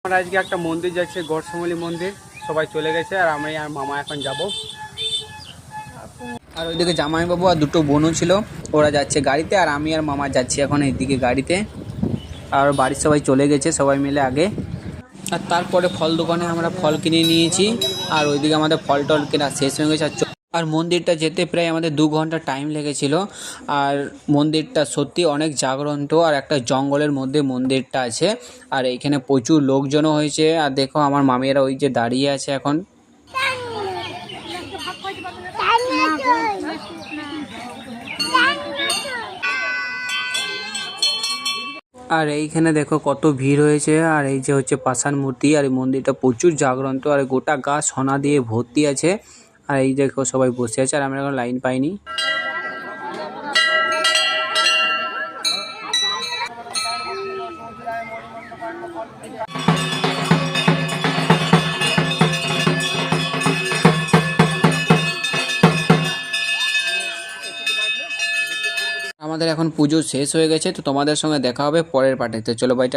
আমরা আজকে একটা মন্দির যাচ্ছে, গড়সমলি মন্দির। সবাই চলে গেছে আর আমি আর মামা এখন যাব। আর ওইদিকে জামাইবাবু আর দুটো বোনও ছিল, ওরা যাচ্ছে গাড়িতে, আর আমি আর মামা যাচ্ছি এখন এইদিকে গাড়িতে। আর বাড়ির সবাই চলে গেছে সবাই মিলে আগে। আর তারপরে ফল দোকানে আমরা ফল কিনে নিয়েছি, আর ওইদিকে আমাদের ফল টল কেনা শেষ হয়ে গেছে। আর মন্দিরটা যেতে প্রায় আমাদের 2 ঘন্টা টাইম লেগেছিল। আর মন্দিরটা সত্যি অনেক জাগ্রন্ত, আর একটা জঙ্গলের মধ্যে মন্দিরটা আছে। আর এইখানে প্রচুর লোকজনও হয়েছে। আর দেখো আমার মামিরা ওই যে দাঁড়িয়ে আছে এখন। আর এইখানে দেখো কত ভিড় হয়েছে। আর এই যে হচ্ছে পাষাণ মূর্তি, আর এই মন্দিরটা প্রচুর জাগ্রন্ত, আর গোটা গা সোনা দিয়ে ভর্তি আছে। আর এই দেখো সবাই বসে আছে, আর আমরা এখন লাইন পাইনি। আমাদের এখন পুজো শেষ হয়ে গেছে, তো তোমাদের সঙ্গে দেখা হবে পরের পার্টিতে। চলো বাই, টাটা।